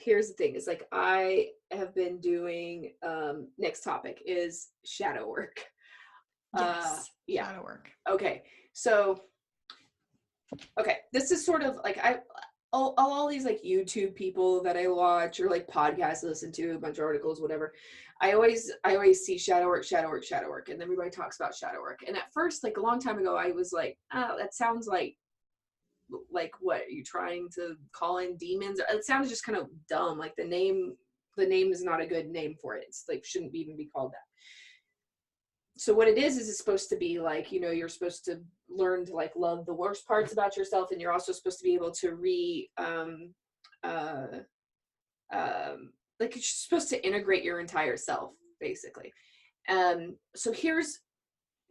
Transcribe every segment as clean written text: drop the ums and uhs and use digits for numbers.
here's the thing, is like, I have been doing, next topic is shadow work. Yes. Yeah. Shadow work. Okay. So, okay. This is sort of like, all these like YouTube people that I watch or like podcasts, listen to a bunch of articles, whatever. I always see shadow work, shadow work, shadow work. And everybody talks about shadow work. And at first, like a long time ago, I was like, oh, that sounds like what, are you trying to call in demons? It sounds just kind of dumb. Like the name is not a good name for it. It's like, shouldn't even be called that. So what it is it's supposed to be like, you're supposed to learn to like love the worst parts about yourself, and you're also supposed to be able to like you're supposed to integrate your entire self, basically. So here's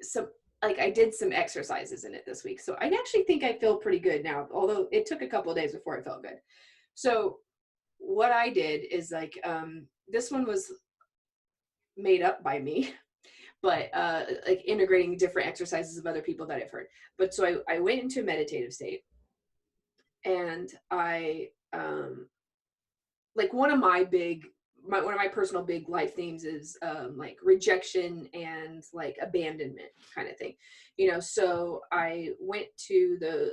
some, like, I did some exercises in it this week. So I actually think I feel pretty good now, although it took a couple of days before I felt good. So what I did is like, this one was made up by me, but like integrating different exercises of other people that I've heard. But so I went into a meditative state, and I like one of my personal big life themes is like rejection and like abandonment kind of thing, so I went to the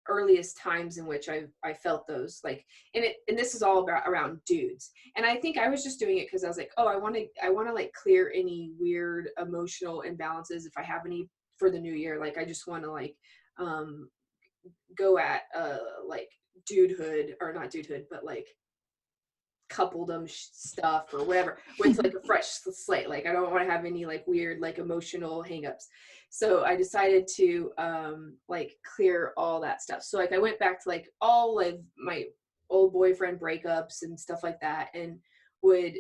earliest times in which I felt those, like, and this is all about around dudes. And I think I was just doing it because I was like, oh, I want to like clear any weird emotional imbalances if I have any for the new year. Like I just want to like go at like dudehood, or not dudehood, but like coupledom stuff or whatever with like a fresh slate. Like I don't want to have any like weird like emotional hangups. So I decided to like clear all that stuff. So like I went back to like all of my old boyfriend breakups and stuff like that, and would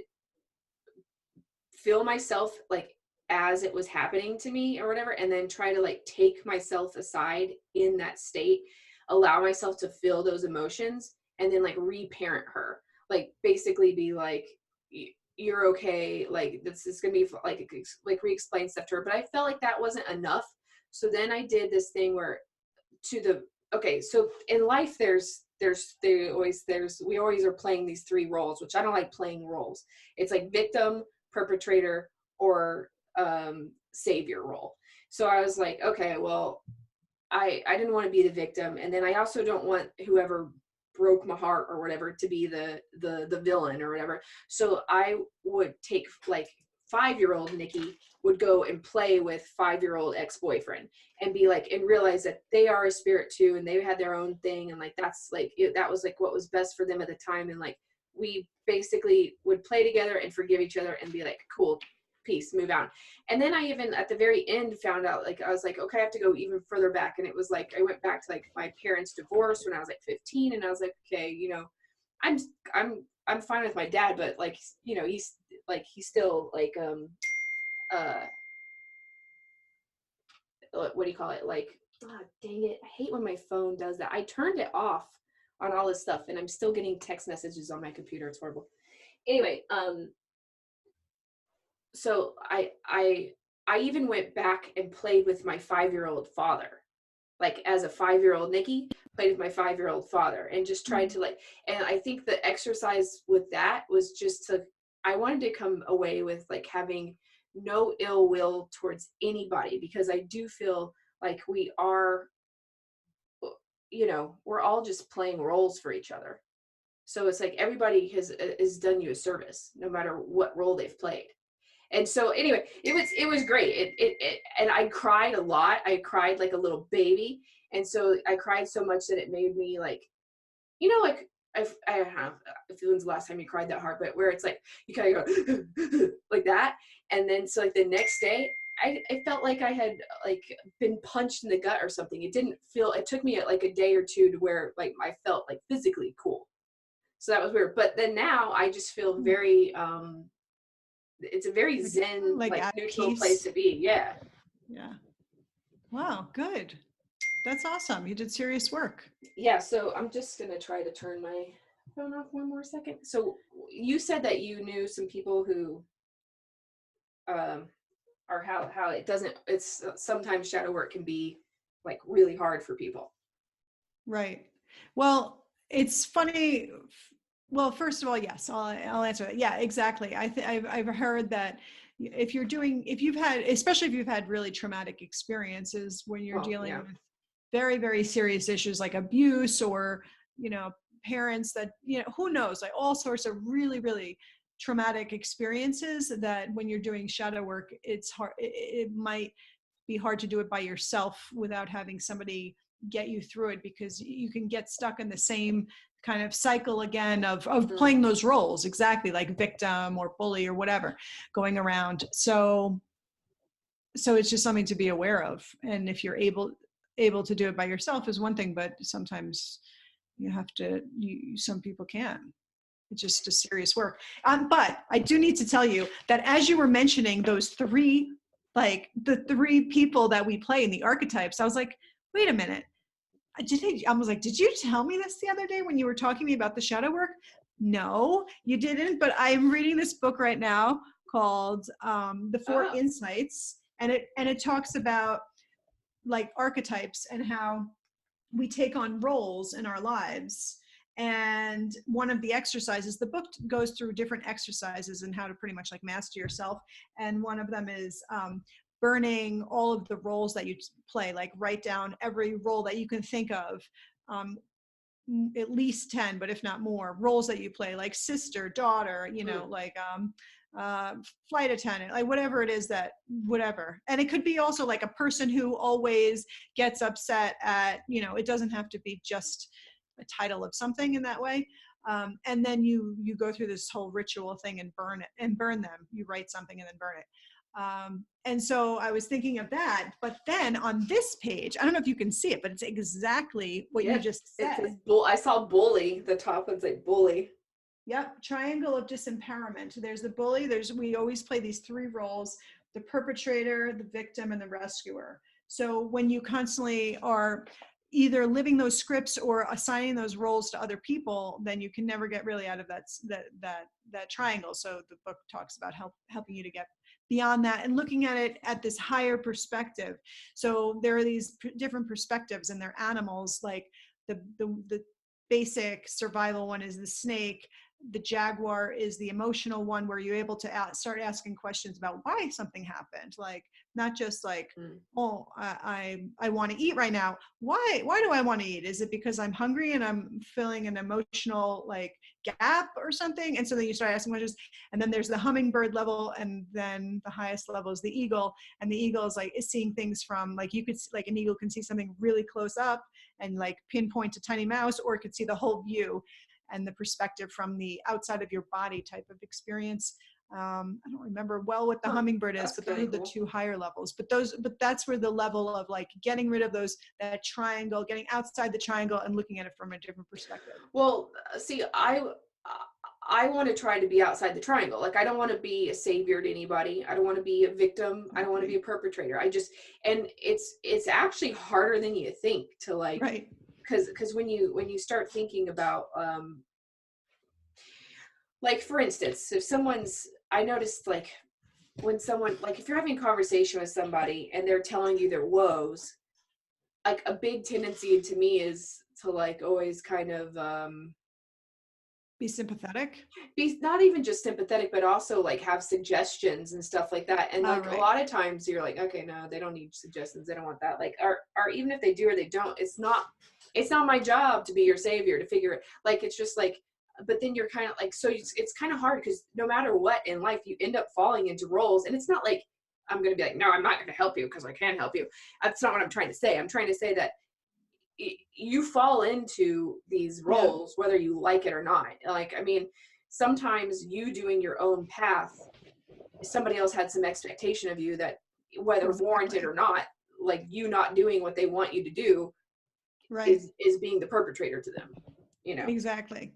feel myself like as it was happening to me or whatever, and then try to like take myself aside in that state, allow myself to feel those emotions, and then like reparent her, like basically be like, you're okay, like this is gonna be like re-explain stuff to her. But I felt like that wasn't enough. So then I did this thing where okay, so in life we always are playing these three roles, which I don't like playing roles. It's like victim, perpetrator, or savior role. So I was like, okay, well, I didn't want to be the victim, and then I also don't want whoever broke my heart or whatever to be the villain or whatever. So I would take like 5-year-old Nikki would go and play with 5-year-old ex-boyfriend and be like, and realize that they are a spirit too, and they had their own thing, and like that's like that was like what was best for them at the time. And like we basically would play together and forgive each other and be like, cool, peace, move on. And then I even at the very end found out, like I was like, okay, I have to go even further back. And it was like I went back to like my parents' divorce when I was like 15, and I was like, okay, I'm fine with my dad, but like, he's still like what do you call it, like, oh, dang it, I hate when my phone does that. I turned it off on all this stuff, and I'm still getting text messages on my computer. It's horrible. Anyway, so I even went back and played with my 5-year-old father, like as a 5-year-old Nikki played with my 5-year-old father, and just tried to like, and I think the exercise with that was just I wanted to come away with like having no ill will towards anybody, because I do feel like we are, we're all just playing roles for each other. So it's like everybody has done you a service, no matter what role they've played. And so anyway, it was great. And I cried a lot. I cried like a little baby. And so I cried so much that it made me like, like I don't know if when's the last time you cried that hard, but where it's like you kind of go like that. And then so like the next day, I felt like I had like been punched in the gut or something. It took me like a day or two to where like I felt like physically cool. So that was weird. But then now I just feel very it's a very zen, like neutral place to be. Yeah. Wow, good. That's awesome. You did serious work. Yeah, so I'm just gonna try to turn my phone off one more second. So you said that you knew some people who or how it's sometimes shadow work can be like really hard for people. Right. Well, it's funny. Well, first of all, yes, I'll answer that. Yeah, exactly. I've heard that if you've had, especially if you've had really traumatic experiences when you're Well, dealing yeah. with very, very serious issues like abuse or, parents that, who knows, like all sorts of really, really traumatic experiences, that when you're doing shadow work, it's hard. It might be hard to do it by yourself without having somebody get you through it, because you can get stuck in the same kind of cycle again of Mm, playing those roles, exactly, like victim or bully or whatever, going around. So it's just something to be aware of. And if you're able to do it by yourself is one thing, but sometimes you have to, some people can. It's just a serious work. But I do need to tell you that as you were mentioning those three, like the three people that we play in the archetypes, I was like, wait a minute. I was like, did you tell me this the other day when you were talking to me about the shadow work? No, you didn't. But I'm reading this book right now called The Four oh, Insights. And it talks about like archetypes and how we take on roles in our lives. And one of the exercises, the book goes through different exercises and how to pretty much like master yourself. And one of them is burning all of the roles that you play, like write down every role that you can think of. Um, at least 10, but if not more, roles that you play, like sister, daughter, mm, like uh, flight attendant, like whatever it is, that whatever. And it could be also like a person who always gets upset at, it doesn't have to be just a title of something in that way. And then you go through this whole ritual thing and burn them. You write something and then burn it. And so I was thinking of that, but then on this page, I don't know if you can see it, but it's exactly what you yeah. just It said. says bull. I saw bully. The top one's like bully. Yep, triangle of disempowerment. There's the bully. We always play these three roles: the perpetrator, the victim, and the rescuer. So when you constantly are either living those scripts or assigning those roles to other people, then you can never get really out of that triangle. So the book talks about helping you to get beyond that and looking at it at this higher perspective. So there are these different perspectives, and they're animals, like the basic survival one is the snake. The jaguar is the emotional one, where you're able to start asking questions about why something happened, like not just like, Mm. oh, I want to eat right now. Why do I want to eat? Is it because I'm hungry and I'm feeling an emotional like gap or something? And so then you start asking questions. And then there's the hummingbird level, and then the highest level is the eagle. And the eagle is seeing things from, like, you could, like, an eagle can see something really close up and like pinpoint a tiny mouse, or it could see the whole view and the perspective from the outside of your body type of experience. I don't remember well what the Huh. hummingbird is, That's but those kind are of the cool. two higher levels. But that's where the level of like getting rid of that triangle, getting outside the triangle and looking at it from a different perspective. Well, see, I want to try to be outside the triangle. Like, I don't want to be a savior to anybody. I don't want to be a victim. I don't want to be Exactly. a perpetrator. And it's actually harder than you think to, like, Right. because when you start thinking about like, for instance, if someone's, I noticed, like, when someone, like, if you're having a conversation with somebody and they're telling you their woes, like, a big tendency to me is to, like, always kind of Be sympathetic. be not even just sympathetic, but also like have suggestions and stuff like that. And All like a right. lot of times you're like, okay, no, they don't need suggestions, they don't want that. Like, or even if they do or they don't, it's not my job to be your savior, to figure it, like, it's just like, but then you're kind of like, so it's kind of hard, because no matter what in life you end up falling into roles. And it's not like I'm going to be like, no, I'm not going to help you because I can't help you. That's not what I'm trying to say. I'm trying to say that you fall into these Yeah. roles whether you like it or not. Like, I mean, sometimes you doing your own path, somebody else had some expectation of you that, whether warranted Exactly. or not, like, you not doing what they want you to do Right. is being the perpetrator to them, you know. Exactly.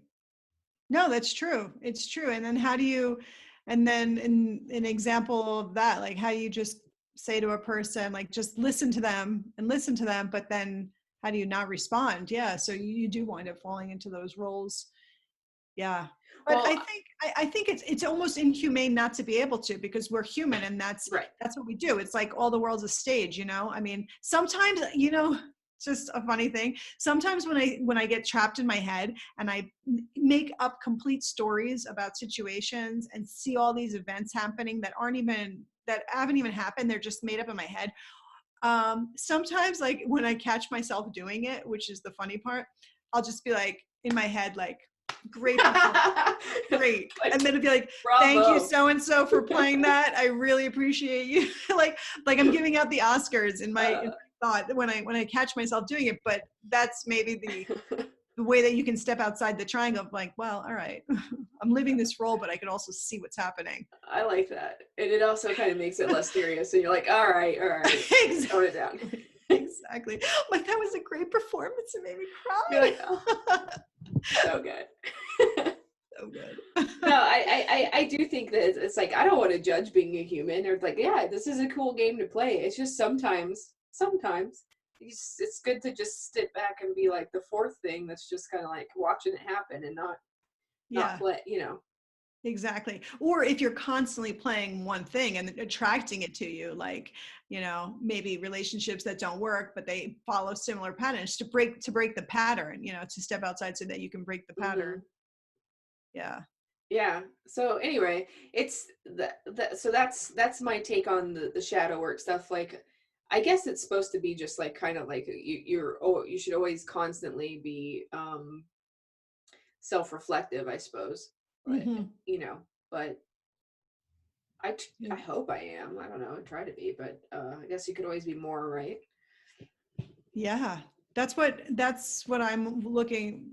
No, that's true. It's true. And then how do you, and then in an example of that, like how do you just say to a person, like just listen to them and listen to them, but then how do you not respond? Yeah. So you do wind up falling into those roles. Yeah. But I Well, think I think it's almost inhumane not to be able to, because we're human, and right. that's what we do. It's like all the world's a stage, I mean, sometimes, just a funny thing. Sometimes when I get trapped in my head and I make up complete stories about situations and see all these events happening that haven't even happened, they're just made up in my head. Sometimes like when I catch myself doing it, which is the funny part, I'll just be like in my head, like, great performance, great. And then it'd be like, thank you Bravo. so and so for playing that. I really appreciate you. like I'm giving out the Oscars in my thought when I catch myself doing it. But that's maybe the way that you can step outside the triangle of like, well, all right, I'm living this role, but I can also see what's happening. I like that. And it also kind of makes it less serious. And you're like, all right, Exactly. tone it down. Exactly. Like, that was a great performance. It made me cry. You're like, oh, so good. So good. No, I do think that it's like, I don't want to judge being a human, or like, yeah, this is a cool game to play. It's just sometimes it's good to just sit back and be like the fourth thing that's just kind of like watching it happen and not play, Exactly. Or if you're constantly playing one thing and attracting it to you, like, maybe relationships that don't work, but they follow similar patterns, to break the pattern, to step outside so that you can break the pattern. Yeah. Yeah. So anyway, it's so that's my take on the shadow work stuff. Like, I guess it's supposed to be just like kind of like you should always constantly be self-reflective, I suppose. But but I hope I am. I don't know. I try to be, but I guess you could always be more, right? Yeah. That's what I'm looking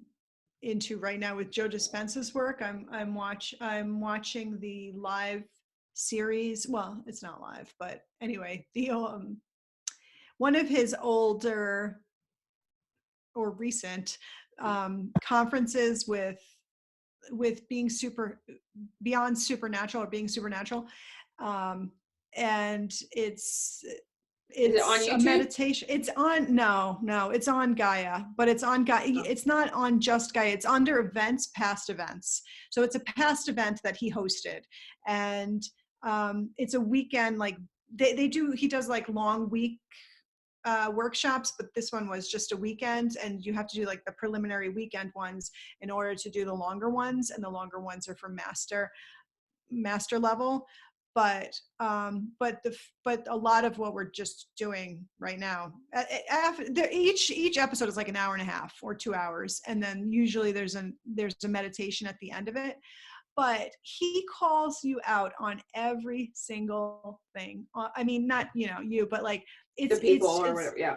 into right now with Joe Dispenza's work. I'm watching the live series. Well, it's not live, but anyway, the one of his older or recent conferences with being beyond supernatural or being supernatural, and it's Is it on a YouTube? meditation. It's on it's on Gaia, but it's on Gaia. It's not on just Gaia. It's under events, past events. So it's a past event that he hosted, and it's a weekend. Like he does like long week workshops, but this one was just a weekend, and you have to do like the preliminary weekend ones in order to do the longer ones, and the longer ones are for master level. But a lot of what we're just doing right now, each episode is like an hour and a half or 2 hours, and then usually there's a meditation at the end of it. But he calls you out on every single thing. I mean, not you, but like The people or whatever. Yeah.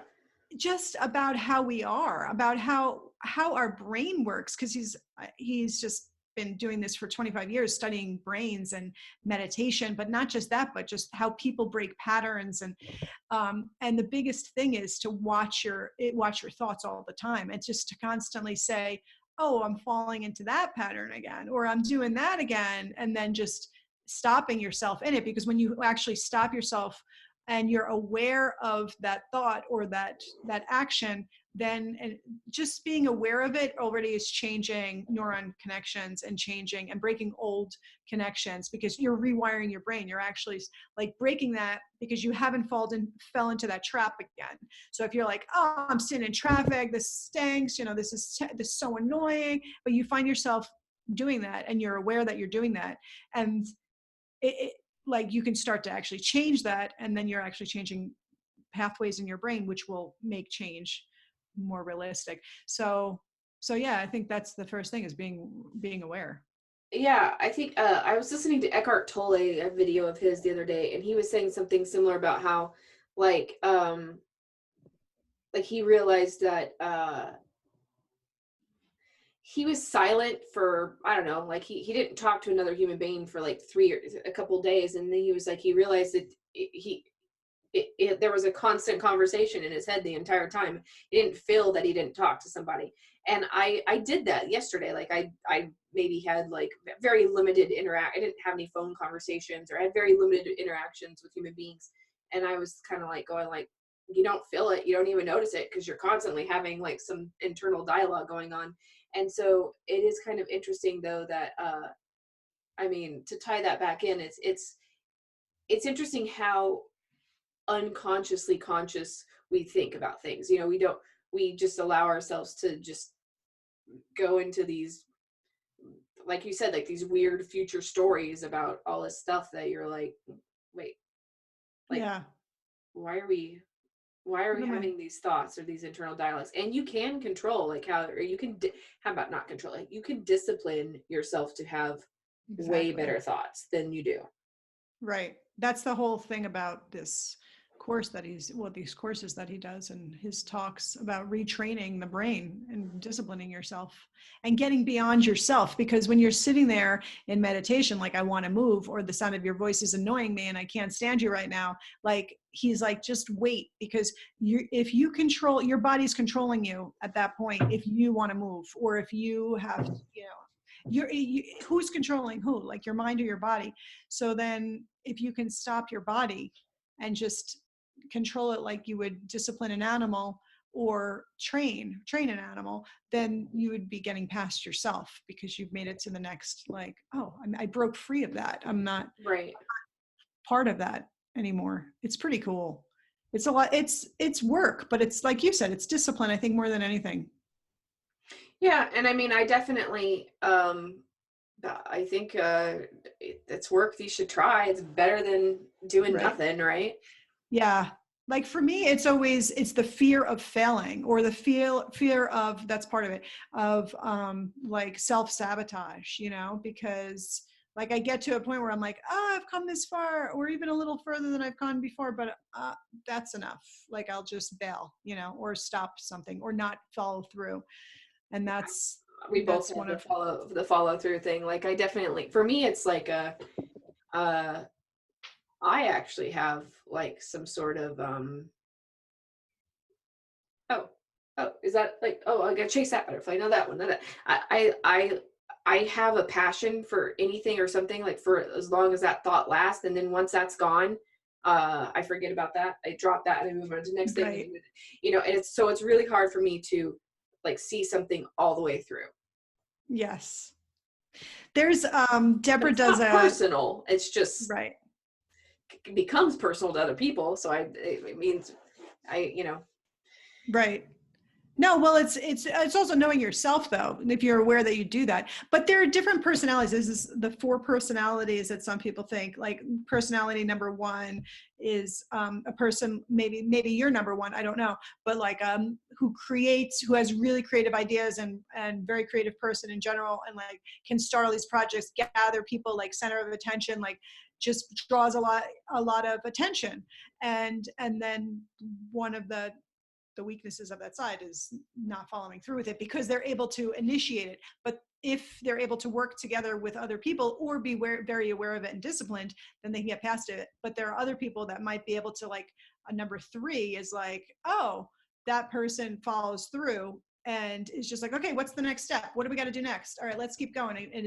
just about how we are, about how our brain works, because he's just been doing this for 25 years, studying brains and meditation, but not just that, but just how people break patterns. And the biggest thing is to watch your thoughts all the time, and just to constantly say, oh, I'm falling into that pattern again, or I'm doing that again, and then just stopping yourself in it. Because when you actually stop yourself and you're aware of that thought or that action, then just being aware of it already is changing neuron connections and changing and breaking old connections, because you're rewiring your brain. You're actually like breaking that, because you haven't fell into that trap again. So if you're like, oh, I'm sitting in traffic, this stinks, this is so annoying, but you find yourself doing that, and you're aware that you're doing that, and like you can start to actually change that, and then you're actually changing pathways in your brain, which will make change more realistic. So yeah, I think that's the first thing, is being aware. Yeah, I think I was listening to Eckhart Tolle, a video of his the other day, and he was saying something similar about how like he realized that he was silent for, I don't know, like he didn't talk to another human being for like a couple days, and then he was like, he realized that there was a constant conversation in his head the entire time. He didn't feel that he didn't talk to somebody. And I did that yesterday. Like I maybe had like very limited I didn't have any phone conversations, or I had very limited interactions with human beings. And I was kind of like going like, you don't feel it. You don't even notice it, because you're constantly having like some internal dialogue going on. And so it is kind of interesting though that, I mean, to tie that back in, it's interesting how unconsciously conscious we think about things. We we just allow ourselves to just go into these, like you said, like these weird future stories about all this stuff that you're like, wait, like, Yeah. why are we why are What we am I? having these thoughts or these internal dialogues? And you can control, like, how, or you can how about not control, like you can discipline yourself to have way Exactly. better thoughts than you do. Right. That's the whole thing about this course that well, these courses that he does, and his talks about retraining the brain and disciplining yourself and getting beyond yourself. Because when you're sitting there in meditation, like, I want to move, or the sound of your voice is annoying me and I can't stand you right now. Like, he's like, just wait, because if you control, your body's controlling you at that point, if you want to move, or if you have, who's controlling who, like your mind or your body? So then if you can stop your body and just control it like you would discipline an animal or train an animal, then you would be getting past yourself, because you've made it to the next, like, oh, I broke free of that. I'm not Right. part of that anymore. It's pretty cool. It's a lot. It's work, but it's like you said, it's discipline, I think, more than anything. Yeah, and I mean, I definitely, I think it's work you should try. It's better than doing Right. nothing, right? Yeah. Like for me, it's the fear of failing, or the fear of, that's part of it, of like self-sabotage, because like I get to a point where I'm like, oh, I've come this far, or even a little further than I've gone before, but that's enough. Like, I'll just bail, or stop something, or not follow through. And We both that's have one the of, follow through thing. Like, I definitely, for me, it's like uh, I actually have like some sort of oh, oh, is that like, oh, I gotta chase that butterfly. No, that one. No, that. I have a passion for anything or something, like, for as long as that thought lasts, and then once that's gone, I forget about that. I drop that and I move on to the next thing. right. And it's really hard for me to like see something all the way through. Yes. There's But Deborah it's does not a, personal. It's just right. it becomes personal to other people. So it means I. Right. No, well, it's also knowing yourself, though, if you're aware that you do that. But there are different personalities. This is the four personalities that some people think. Like, personality number one is a person, maybe you're number one, I don't know, but like who has really creative ideas, and very creative person in general, and like can start all these projects, gather people, like center of attention, like just draws a lot of attention, and then one of the weaknesses of that side is not following through with it, because they're able to initiate it. But if they're able to work together with other people, or be very aware of it and disciplined, then they can get past it. But there are other people that might be able to, like, a number three is like, oh, that person follows through and is just like, okay, what's the next step? What do we got to do next? All right, let's keep going. And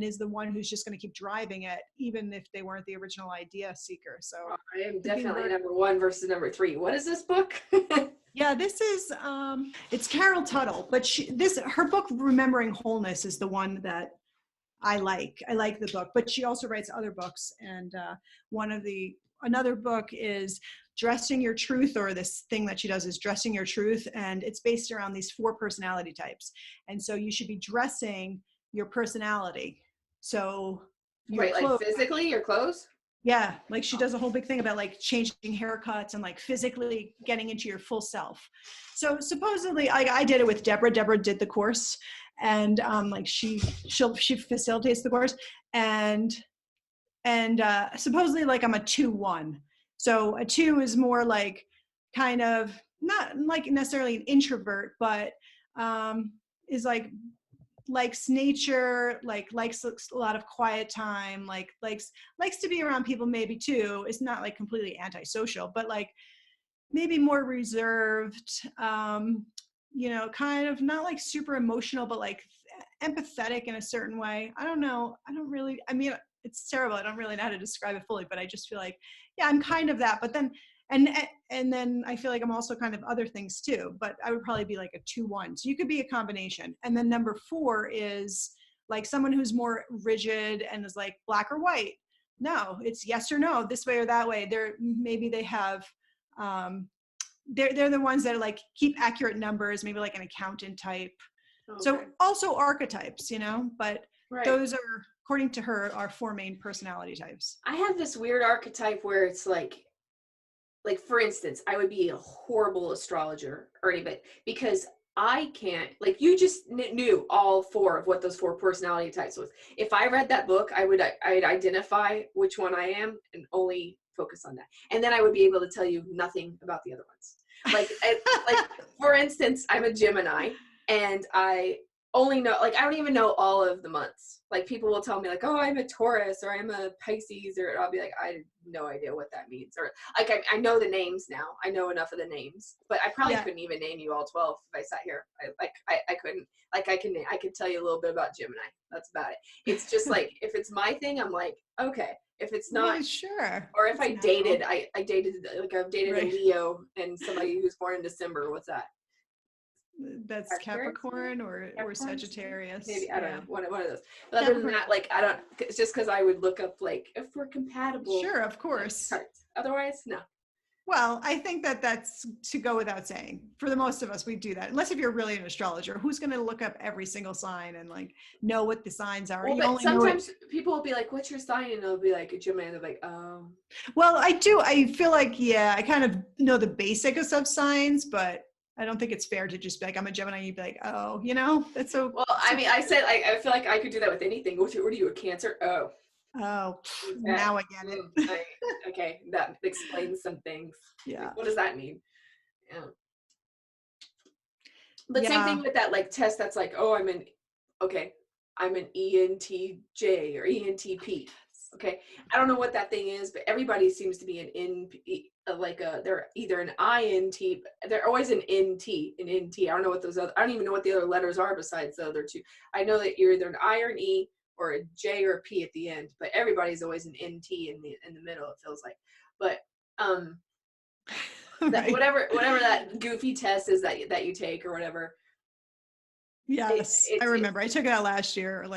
is the one who's just going to keep driving it, even if they weren't the original idea seeker. So I am could be definitely work. number one versus number three. What is this book? Yeah, this is it's Carol Tuttle, but her book Remembering Wholeness is the one that I like. I like the book, but she also writes other books, and another book is Dressing Your Truth, or this thing that she does is Dressing Your Truth, and it's based around these four personality types. And so you should be dressing your personality. So your Right, like clothes. physically, your clothes? Yeah, like she does a whole big thing about like changing haircuts and like physically getting into your full self. So supposedly, I did it with Deborah. Deborah did the course, and like she facilitates the course, and supposedly, like, I'm a 2-1. So a 2 is more like, kind of not like necessarily an introvert, but is like likes nature, like likes a lot of quiet time, like likes to be around people, maybe too. It's not like completely antisocial, but like maybe more reserved, kind of not like super emotional, but like empathetic in a certain way. I don't know. I mean, it's terrible. I don't really know how to describe it fully, but I just feel like, yeah, I'm kind of that. But then, and and then I feel like I'm also kind of other things too, but I would probably be like a 2-1. So you could be a combination. And then number 4 is like someone who's more rigid and is like black or white. No, it's yes or no, this way or that way. Maybe they have, um, they're the ones that are like keep accurate numbers, maybe like an accountant type. So Okay. also archetypes, but Right. those are, according to her, are 4 main personality types. I have this weird archetype where it's like for instance, I would be a horrible astrologer or anybody because I can't, like, you just knew all 4 of what those 4 personality types was. If I read that book, I'd identify which one I am and only focus on that, and then I would be able to tell you nothing about the other ones. Like for instance, I'm a Gemini, and I only know, like, I don't even know all of the months. Like, people will tell me like, oh, I'm a Taurus or I'm a Pisces, or I'll be like, I have no idea what that means. Or like, I know the names now. I know enough of the names, but I probably Yeah. couldn't even name you all 12 if I sat here. I couldn't. Like, I could tell you a little bit about Gemini. That's about it. It's just like, if it's my thing, I'm like, okay. If it's not, Well, sure. or if It's I natural. dated, I dated, like, I've dated a Right. Leo and somebody who's born in December. What's that? That's Sagittarius? Capricorn or Capricorn? Sagittarius. Maybe, I don't Yeah. know, one of those. But other than Capricorn. that, like, I don't. It's just because I would look up, like, if we're compatible. Sure, of course. Cards. Otherwise, no. Well, I think that's to go without saying. For the most of us, we do that. Unless if you're really an astrologer, who's going to look up every single sign and like know what the signs are? Well, You but only know it. sometimes people will be like, "What's your sign?" And they'll be like, "A Gemini." And they're like, "Oh." Well, I do. I feel like, yeah, I kind of know the basics of signs, but I don't think it's fair to just be like, I'm a Gemini. You'd be like, oh, that's so. Well, I mean, I said, I feel like I could do that with anything. What are you, a Cancer? Oh, Oh, that, now I get it. okay, that explains some things. Yeah. Like, what does that mean? Yeah. But same Yeah. thing with that, like, test that's like, oh, I'm an ENTJ or ENTP. Okay, I don't know what that thing is, but everybody seems to be an they're either an INT. They're always an NT, an NT. I don't know what I don't even know what the other letters are besides the other 2. I know that you're either an I or an E or a J or a P at the end, but everybody's always an NT in the middle, it feels like. But that Right. whatever that goofy test is that you take or whatever. Yes, I remember. I took it out last year,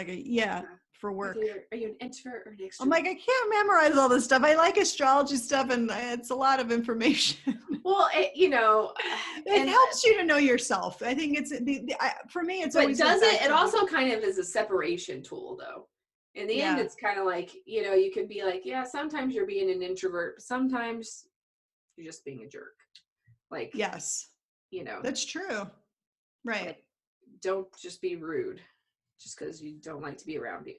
for work. Are you an introvert or an extrovert? I'm like, I can't memorize all this stuff. I like astrology stuff, and it's a lot of information. Well, it helps you to know yourself. I think it's for me. It's always. But does it? It also kind of is a separation tool, though. In the end, it's kind of like, you could be like, yeah, sometimes you're being an introvert, but sometimes you're just being a jerk. Like, yes, that's true. Right. Like, don't just be rude just because you don't like to be around me.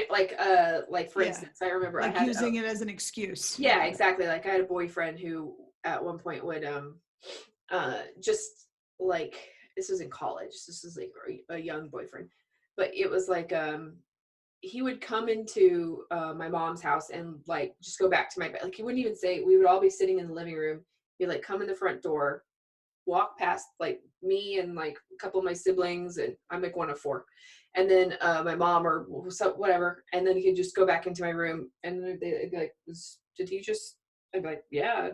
Like for instance, I remember like I had using it as an excuse. Yeah, exactly. Like, I had a boyfriend who at one point would just like, this was in college. This was like a young boyfriend, but it was like he would come into my mom's house and like just go back to my bed. Like, he wouldn't even say. We would all be sitting in the living room. He'd like come in the front door, walk past like me and like a couple of my siblings, and I'm like one of 4, and then my mom or whatever, and then he could just go back into my room, and they'd be like, did he just? I'd be like, yeah,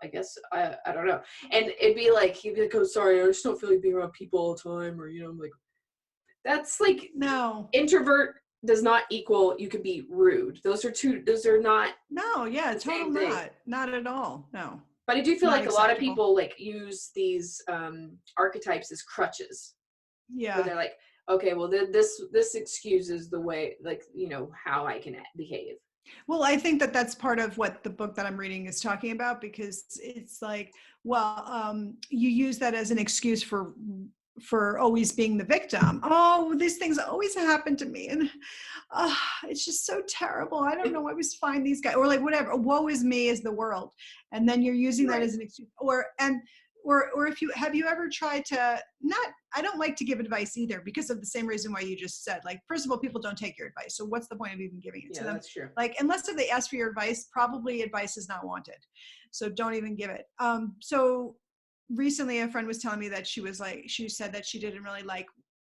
I guess, I don't know. And it'd be like, he'd be like, oh, sorry, I just don't feel like being around people all the time, or I'm like, that's like, no, introvert does not equal you could be rude. Those are not. No, yeah, totally not at all. No. But I do feel like a lot of people like use these archetypes as crutches. Yeah. Where they're like, okay, well, this excuses the way, like, how I can behave. Well, I think that's part of what the book that I'm reading is talking about, because it's like, well, you use that as an excuse for always being the victim. Oh, these things always happen to me, and it's just so terrible. I don't know why we find these guys, or like whatever. Woe is me is the world, and then you're using that as an excuse. Or if you ever tried to not? I don't like to give advice either, because of the same reason why you just said. Like, first of all, people don't take your advice, so what's the point of even giving it to them? That's true. Like, unless if they ask for your advice, probably advice is not wanted, so don't even give it. So recently a friend was telling me that she said that she didn't really like,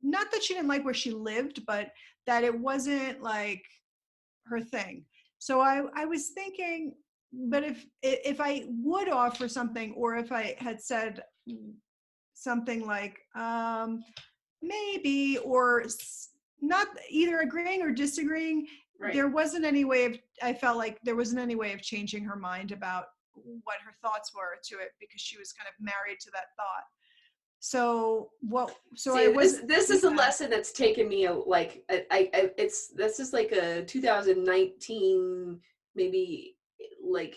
not that she didn't like where she lived, but that it wasn't like her thing. So I was thinking, but if I would offer something, or if I had said something like maybe, or not either agreeing or disagreeing, I felt like there wasn't any way of changing her mind about what her thoughts were to it, because she was kind of married to that thought. So I See, was, this is a yeah, lesson that's taken me this is like a 2019, maybe like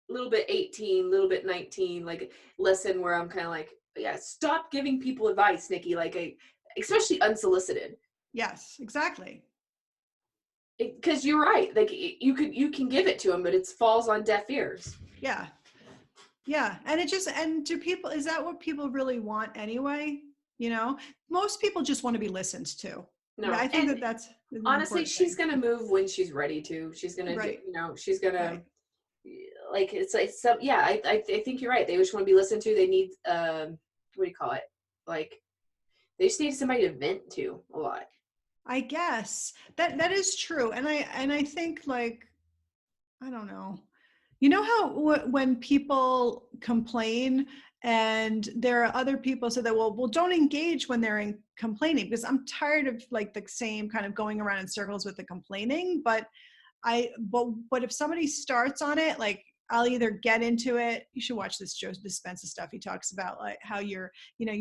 a little bit 18, a little bit 19, like lesson where I'm kind of like, yeah, stop giving people advice, Nikki, especially unsolicited. yes, exactly. Because you're right, like you can give it to them, but it falls on deaf ears. Yeah. Yeah. And it just, and do people, is that what people really want anyway? You know, most people just want to be listened to. No, I think and that that's an honestly, important she's thing. gonna move when she's ready to. She's gonna do, Right. she's gonna, Right. like, it's like some, yeah, I think you're right. They just want to be listened to. They need what do you call it, like, they just need somebody to vent to a lot. I guess that is true. And I think, like, I don't know. You know how when people complain and there are other people say that, well, don't engage when they're complaining, because I'm tired of like the same kind of going around in circles with the complaining. But if somebody starts on it, like, I'll either get into it. You should watch this Joe Dispenza stuff. He talks about like how you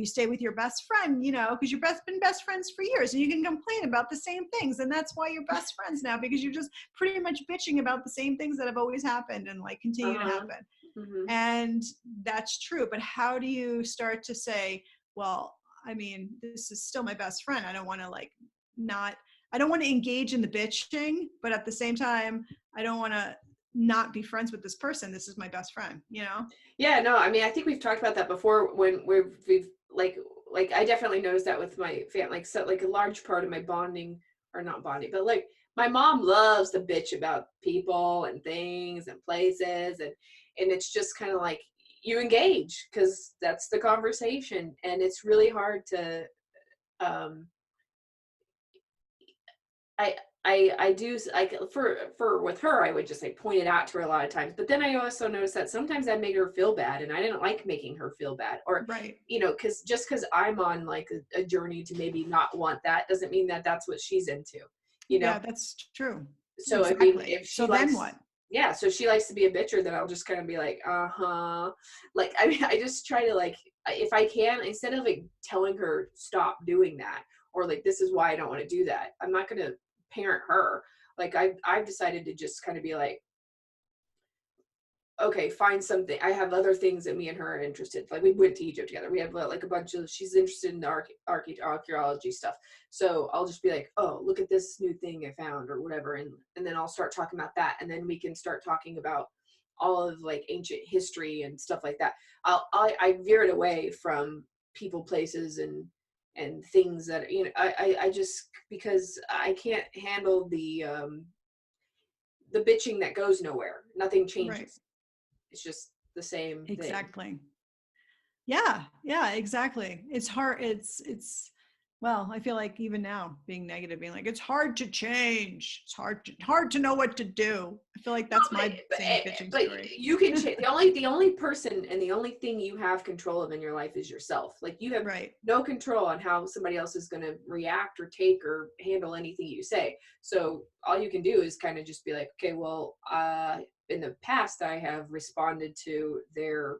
stay with your best friend, because you've been best friends for years, and you can complain about the same things, and that's why you're best friends now, because you're just pretty much bitching about the same things that have always happened and like continue to Uh-huh. happen. Mm-hmm. And that's true. But how do you start to say, well, I mean, this is still my best friend. I don't want to like not, I don't want to engage in the bitching, but at the same time, I don't want to not be friends with this person. This is my best friend. Yeah, no, I mean, I think we've talked about that before when we've like I definitely noticed that with my family, like, so like a large part of my bonding, or not bonding, but like my mom loves to bitch about people and things and places, and it's just kind of like you engage because that's the conversation, and it's really hard to um I I do like for with her I would just like point it out to her a lot of times, but then I also noticed that sometimes I made her feel bad, and I didn't like making her feel bad, or Right. because I'm on like a journey to maybe not want that doesn't mean that that's what she's into, you know. Yeah, that's true. So I mean, Exactly. if So she then likes, what? yeah, so she likes to be a bitcher, then I'll just kind of be like, uh-huh. Like, I mean, I just try to like, if I can, instead of like telling her stop doing that, or like this is why I don't want to do that, I'm not going to parent her. Like I've decided to just kind of be like, okay, find something. I have other things that me and her are interested. Like we went to Egypt together. We have like a bunch of. She's interested in the archaeology stuff. So I'll just be like, oh, look at this new thing I found or whatever, and then I'll start talking about that, and then we can start talking about all of like ancient history and stuff like that. I veered away from people, places, and things that I just because I can't handle the bitching that goes nowhere. Nothing Right. changes. It's just the same thing. Exactly. Yeah, yeah, exactly. It's hard. Well, I feel like even now being negative, being like, it's hard to change. It's hard to know what to do. I feel like No, that's my same bitching but story. you can change. The only person and the only thing you have control of in your life is yourself. Like you have Right. no control on how somebody else is going to react or take or handle anything you say. So all you can do is kind of just be like, okay, well, in the past I have responded to their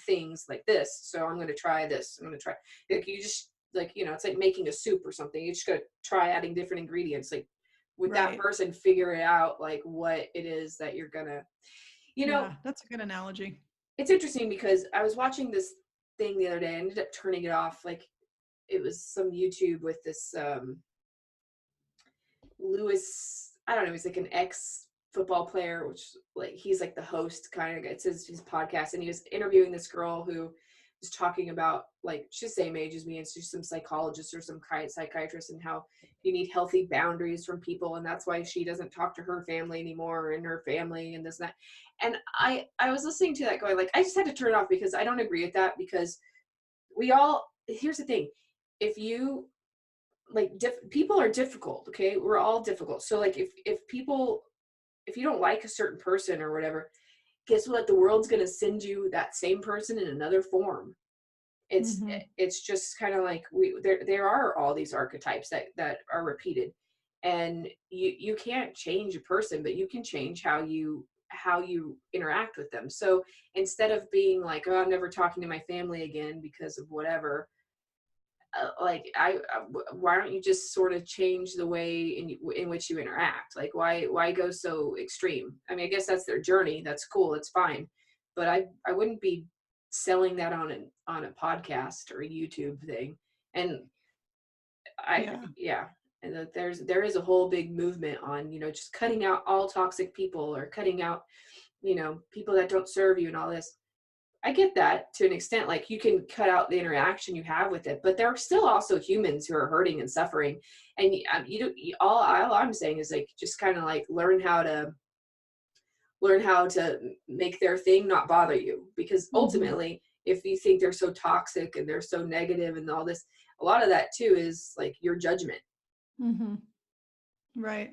things like this, so I'm going to try this. I'm going to try. Like you just like it's like making a soup or something. You just got to try adding different ingredients. Like with that Right. person, figure it out like what it is that you're gonna. You know, Yeah, that's a good analogy. it's interesting because I was watching this thing the other day. I ended up turning it off. Like it was some YouTube with this Lewis, I don't know, he's like an ex football player, which like he's like the host kind of. It's his podcast, and he was interviewing this girl who was talking about like she's the same age as me, and she's some psychologist or some psychiatrist, and how you need healthy boundaries from people, and that's why she doesn't talk to her family anymore and her family and this and that. And I was listening to that going like I just had to turn it off because I don't agree with that because we all here's the thing if you like people are difficult, okay, we're all difficult, so like if people if you don't like a certain person or whatever, guess what, the world's going to send you that same person in another form. it's Hmm. it's just kind of like there are all these archetypes that are repeated, and you can't change a person, but you can change how you interact with them. So instead of being like, oh, I'm never talking to my family again because of whatever, like why don't you just sort of change the way in which you interact? Like why go so extreme? I mean, I guess that's their journey. That's cool. It's fine. But I wouldn't be selling that on a podcast or a YouTube thing. And Yeah. yeah, and that there is a whole big movement on, just cutting out all toxic people, or cutting out, people that don't serve you and all this. I get that to an extent. Like, you can cut out the interaction you have with it, but there are still also humans who are hurting and suffering. And all I'm saying is, like, just kind of like learn how to make their thing not bother you, because Hmm. ultimately, if you think they're so toxic and they're so negative and all this, a lot of that too is like your judgment. Hmm. Right.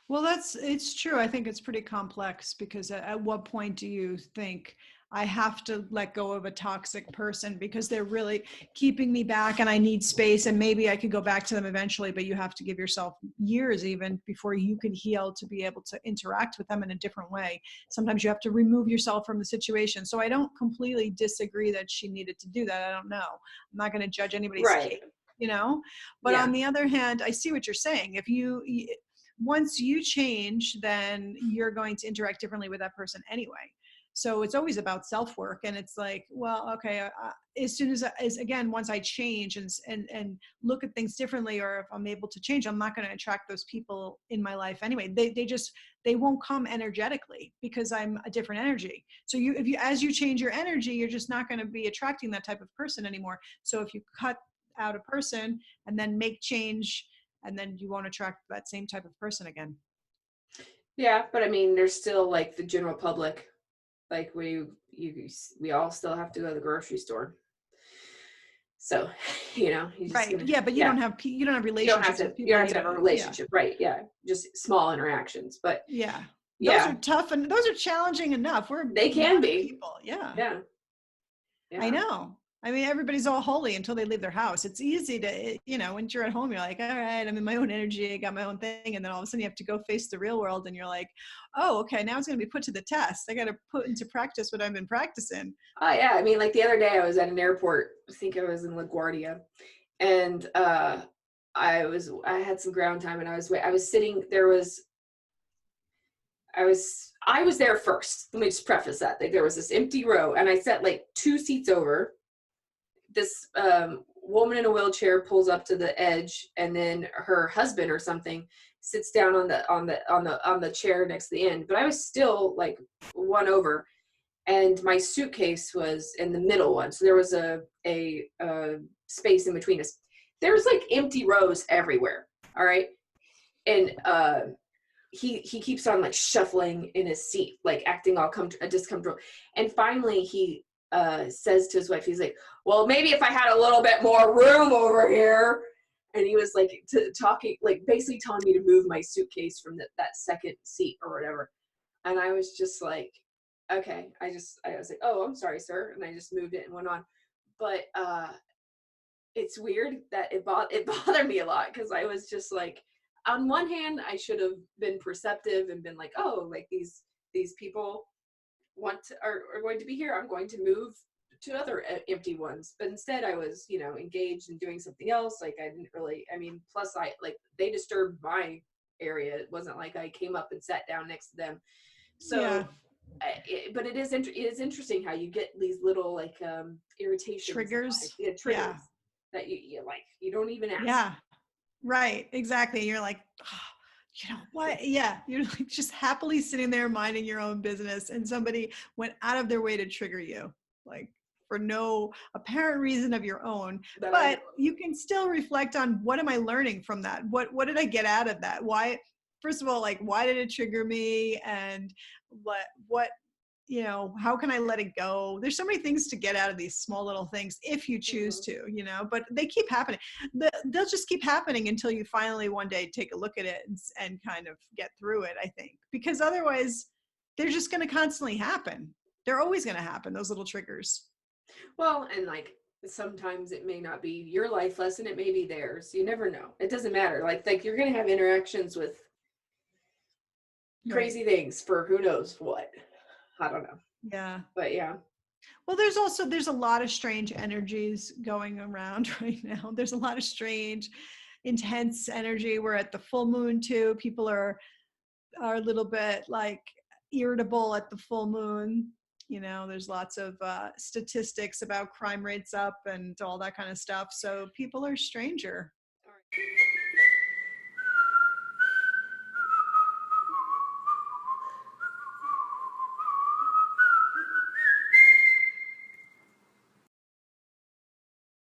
Well, it's true. I think it's pretty complex because at what point do you think I have to let go of a toxic person because they're really keeping me back and I need space, and maybe I could go back to them eventually, but you have to give yourself years even before you can heal to be able to interact with them in a different way. Sometimes you have to remove yourself from the situation. So I don't completely disagree that she needed to do that. I don't know. I'm not going to judge anybody's Right. case, you know? But Yeah. on the other hand, I see what you're saying. If you once you change, then you're going to interact differently with that person anyway. So it's always about self work, and it's like, well, okay, as soon as again, once I change and look at things differently, or if I'm able to change, I'm not going to attract those people in my life anyway. They won't come energetically because I'm a different energy. So if you as you change your energy, you're just not going to be attracting that type of person anymore. So if you cut out a person and then make change, and then you won't attract that same type of person again. Yeah, but I mean, there's still like the general public. Like, we all still have to go to the grocery store. So, you just Right. gonna, Yeah, but yeah, you don't have you don't have relationships to with you people don't have you to have a don't. Yeah. relationship, right? Yeah, just small interactions. But Yeah. Those are yeah, tough and those are challenging enough. We're they can human be. people. Yeah. Yeah, I yeah. know. I mean, everybody's all holy until they leave their house. It's easy to, when you're at home, you're like, all right, I'm in my own energy, I got my own thing. And then all of a sudden you have to go face the real world and you're like, oh, okay, now it's going to be put to the test. I got to put into practice what I've been practicing. Oh yeah. I mean, like the other day I was at an airport. I think I was in LaGuardia, and I had some ground time, and I was sitting there. I was there first. Let me just preface that. Like, there was this empty row, and I sat like two seats over. This woman in a wheelchair pulls up to the edge, and then her husband or something sits down on the chair next to the end. But I was still like one over, and my suitcase was in the middle one, so there was a space in between us. There's like empty rows everywhere. All right, and he keeps on like shuffling in his seat, like acting all discomfortable. And finally he says to his wife, he's like, well, maybe if I had a little bit more room over here. And he was like talking, like basically telling me to move my suitcase from that second seat or whatever. And I was just like, okay. I was like, oh, I'm sorry, sir. And I just moved it and went on. But it's weird that it bothered me a lot, because I was just like, on one hand, I should have been perceptive and been like, oh, like these people are going to be here. I'm going to move to other empty ones. But instead, I was, engaged in doing something else. Like, I didn't really. I mean, plus they disturbed my area. It wasn't like I came up and sat down next to them. Yeah. So, but it is interesting how you get these little like irritations in life, Triggers. yeah, Yeah. triggers that you like you don't even ask. Yeah. Right, exactly. You're like, oh, what? Yeah, you're like just happily sitting there minding your own business, and somebody went out of their way to trigger you, like for no apparent reason of your own. That I know But of. you can still reflect on, what am I learning from that? What did I get out of that? Why? First of all, like, why did it trigger me? And what how can I let it go? There's so many things to get out of these small little things if you choose Mhm. to, but they keep happening. They'll just keep happening until you finally one day take a look at it and kind of get through it, I think, because otherwise they're just going to constantly happen. They're always going to happen, those little triggers. Well, and like sometimes it may not be your life lesson, it may be theirs. You never know. It doesn't matter. Like you're gonna have interactions with Right. crazy things for who knows what. I don't know. Yeah. But yeah. Well, there's a lot of strange energies going around right now. There's a lot of strange, intense energy. We're at the full moon too. People are a little bit like irritable at the full moon. You know, there's lots of statistics about crime rates up and all that kind of stuff. So people are stranger. All right.